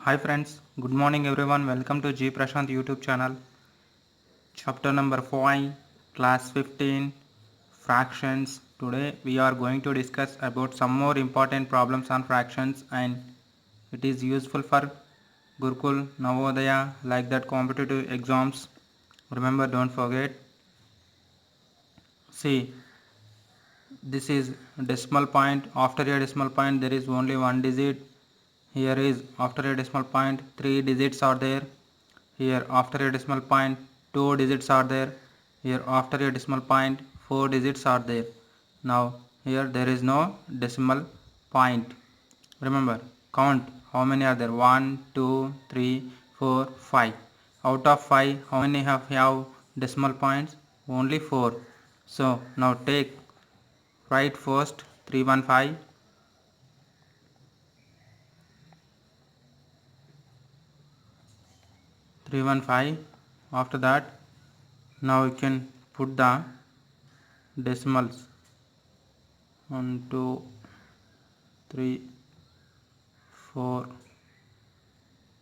Hi friends, good morning everyone. Welcome to G Prashant YouTube channel. Chapter number 5, class 15, fractions. Today we are going to discuss about some more important problems on fractions, and it is useful for Gurukul, Navodaya, like that competitive exams. Remember, don't forget. See, this is decimal point. After a decimal point there is only one digit. Here is after a decimal point 3 digits are there. Here after a decimal point 2 digits are there. Here after a decimal point 4 digits are there. Now here there is no decimal point. Remember, count how many are there. 1, 2, 3, 4, 5. Out of 5, how many have decimal points? Only 4. So now write first 315. 315. After that, now you can put the decimals 1, 2, 3, 4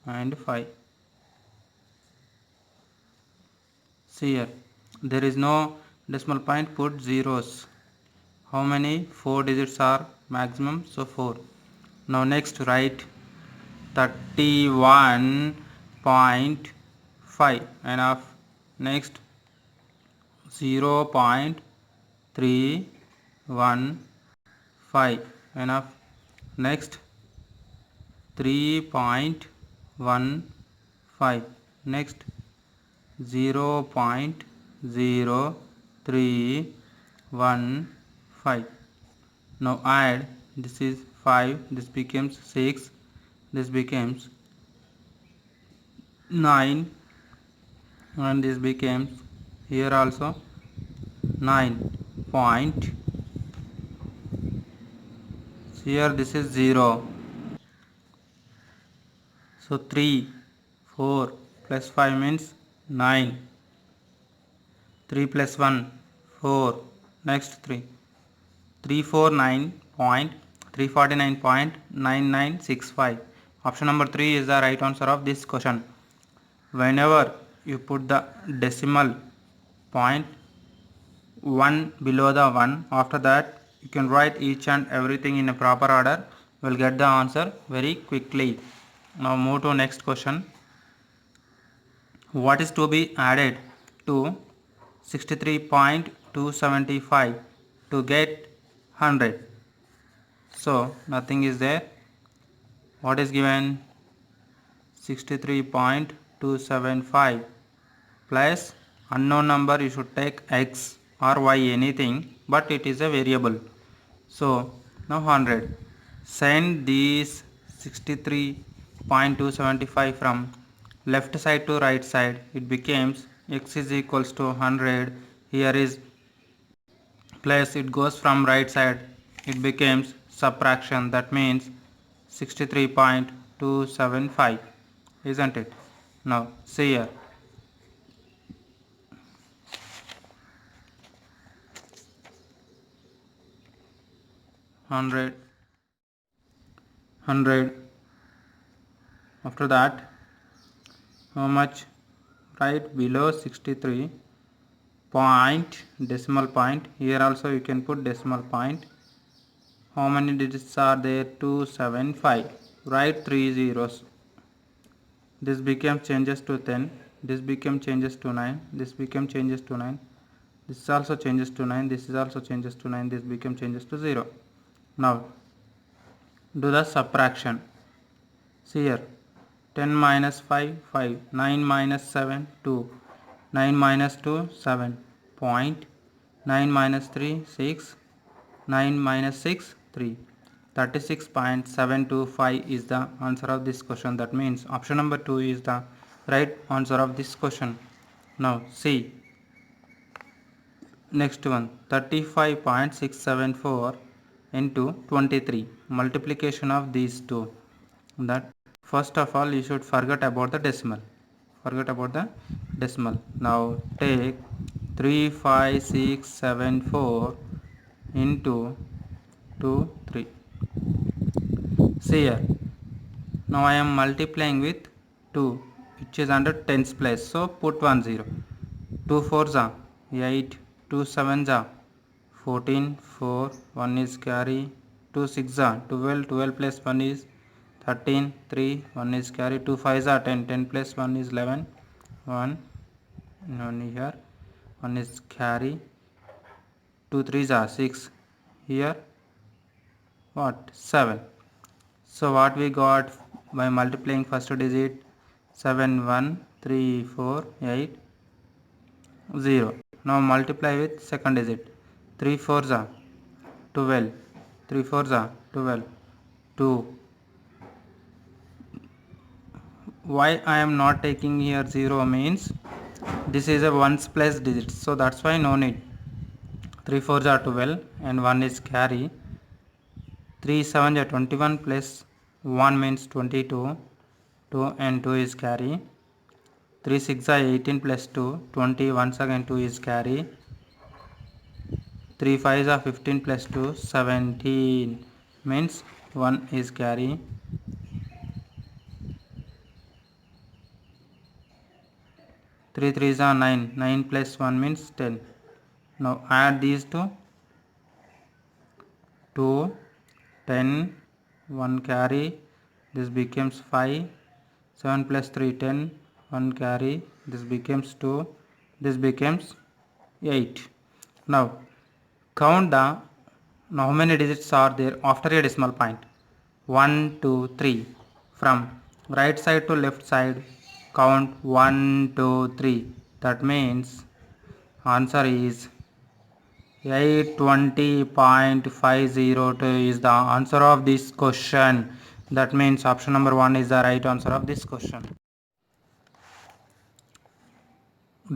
and 5. See here, there is no decimal point, put zeros. How many? 4 digits are maximum, so 4. Now next write 31.5. Enough. Next 0.315. Enough. Next 3.15. Next 0.0315. Now add, this is 5, this becomes 6, this becomes 9, and this becomes here also 9 point. Here this is 0. So 3, 4 plus 5 means 9. 3 plus 1, 4. Next 3. 349.9965. Option number 3 is the right answer of this question. Whenever you put the decimal point 1 below the 1, after that you can write each and everything in a proper order. We'll get the answer very quickly. Now move to next question. What is to be added to 63.275 to get 100? So nothing is there. What is given? 63.275 plus unknown number. You should take x or y, anything, but it is a variable. So now 100. Send these 63.275 from left side to right side. It becomes x is equals to 100. Here is plus, it goes from right side, it becomes subtraction, that means 63.275, isn't it? Now see here, 100, 100. After that, how much? Right below 63 point, decimal point. Here also you can put decimal point. How many digits are there? 275. Write 3 zeros. This became changes to 10. This became changes to 9. This became changes to 9. This also changes to 9. This is also changes to 9. This became changes to 0. Now do the subtraction. See here, 10 minus 5, 5. 9 minus 7, 2. 9 minus 2, 7. Point. 9 minus 3, 6. 9 minus 6, 3. 36.725 is the answer of this question. That means option number 2 is the right answer of this question. Now see, next one, 35.674 into 23. Multiplication of these two. That first of all you should forget about the decimal. Forget about the decimal. Now take 35674 into 2, 3. See here, Now I am multiplying with 2, which is under tens place, so put 1 0. 2 4s are 8, 2 7s are 14, 4 1 is carry, 2 6 are 12, 12 plus 1 is 13, 3 1 is carry, 2 5s are 10, 10 plus 1 is 11, 1 here 1 is carry, 2 3s are 6, here what 7. So what we got by multiplying first digit? 7 1 3 4 8 0. Now multiply with second digit. 3 4s are 12, 3 4s are 12, 2. Why I am not taking here 0 means this is a ones place digit, so that's why no need. 3 4s are 12 and 1 is carry. 3 7 are 21 plus 1 means 22, 2 and 2 is carry. 3 6 are 18 plus 2, 20, once again 2 is carry. 3 5 are 15 plus 2, 17 means 1 is carry. 3 3s are 9, 9 plus 1 means 10. Now add these two, 2, 10, 1 carry, this becomes 5, 7 plus 3 10, 1 carry, this becomes 2, this becomes 8. Now count the how many digits are there after a decimal point. 1 2 3. From right side to left side count 1 2 3. That means answer is 820.502 is the answer of this question. That means option number 1 is the right answer of this question.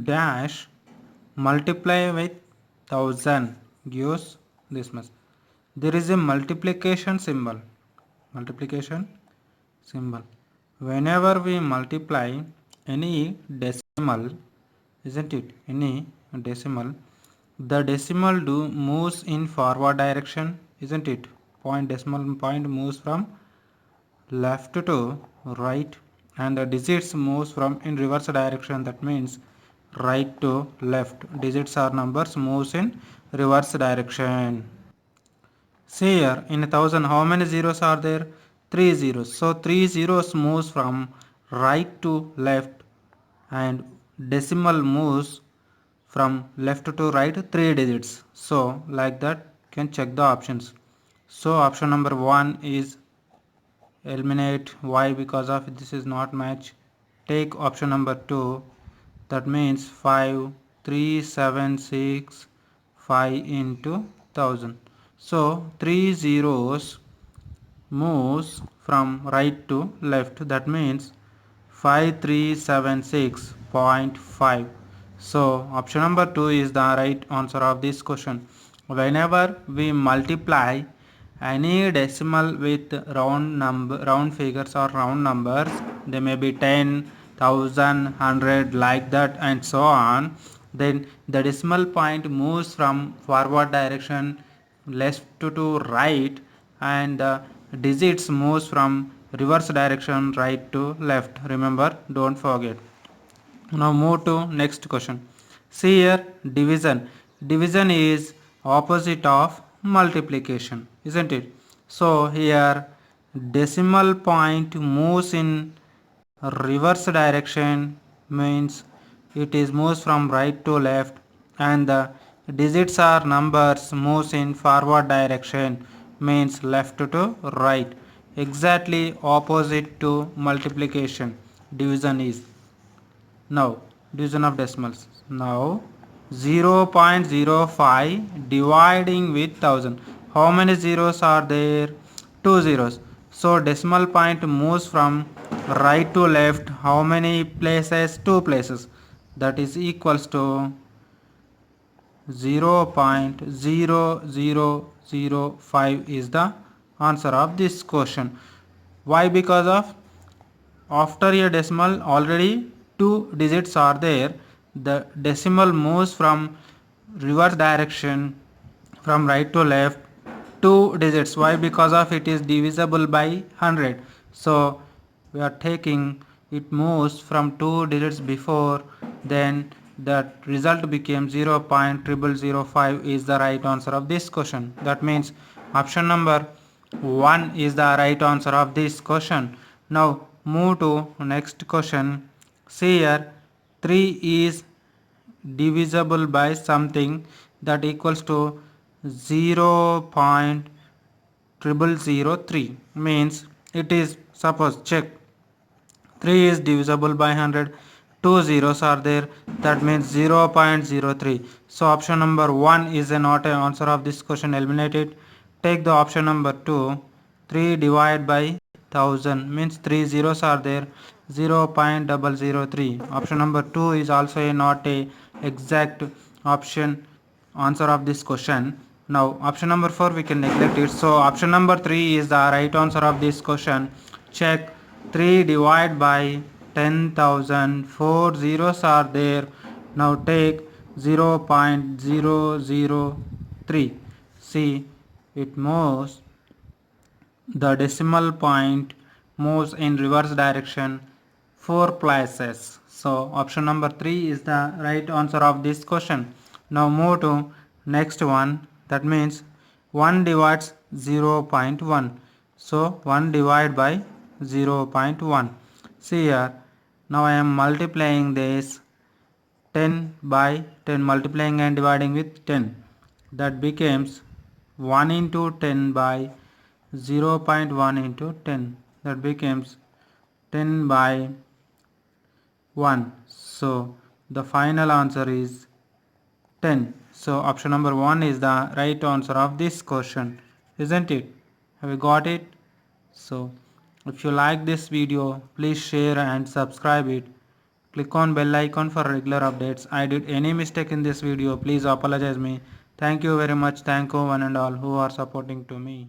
Dash multiply with 1000 gives this much. There is a multiplication symbol. Multiplication symbol. Whenever we multiply any decimal, isn't it? Any decimal, the decimal moves in forward direction, isn't it? Decimal point moves from left to right, and the digits moves from in reverse direction. That means right to left. Digits or numbers moves in reverse direction. See here, in 1000 how many zeros are there? 3 zeros. So 3 zeros moves from right to left and decimal moves from left to right 3 digits. So like that you can check the options. So option number 1 is eliminate. Why? Because of this is not match. Take option number 2. That means 5 3 7 6 5 into 1000. So 3 zeros moves from right to left. That means 5376.5. So option number 2 is the right answer of this question. Whenever we multiply any decimal with round figures or round numbers, they may be 10, 1000, 100 like that and so on, then the decimal point moves from forward direction left to right, and the digits moves from reverse direction right to left. Remember, don't forget. Now move to next question. See here, division. Division is opposite of multiplication, isn't it? So here decimal point moves in reverse direction, means it is moves from right to left, and the digits or numbers moves in forward direction, means left to right. Exactly opposite to multiplication. Division is. Now division of decimals. Now 0.05 dividing with 1000. How many zeros are there? 2 zeros. So decimal point moves from right to left. How many places? 2 places. That is equals to 0.0005 is the answer of this question. Why? Because of after a decimal already 2 digits are there, the decimal moves from reverse direction from right to left 2 digits. Why? Because of it is divisible by 100. So we are taking it moves from 2 digits before, then that result became 0.0005 is the right answer of this question. That means option number 1 is the right answer of this question. Now move to next question. See here, 3 is divisible by something that equals to 0.0003, means it is, suppose check, 3 is divisible by 100, two zeros are there, that means 0.03. So option number 1 is not an answer of this question, eliminate it. Take the option number 2, 3 divided by 1000, means 3 zeros are there, 0.003. Option number 2 is also not a exact option answer of this question. Now option number 4 we can neglect it, so option number 3 is the right answer of this question. Check, 3 divided by 10,000, 4 zeros are there, now take 0.003. see, it moves, the decimal point moves in reverse direction 4 places. So option number 3 is the right answer of this question. Now move to next one, that means 1 divides 0.1. So 1 divided by 0.1. See here, now I am multiplying this 10 by 10, multiplying and dividing with 10. That becomes 1 into 10 by 0.1 into 10. That becomes 10 by 1. So the final answer is 10. So option number 1 is the right answer of this question, isn't it? Have you got it? So if you like this video, please share and subscribe it. Click on bell icon for regular updates. I did any mistake in this video, please apologize me. Thank you very much. Thank you one and all who are supporting to me.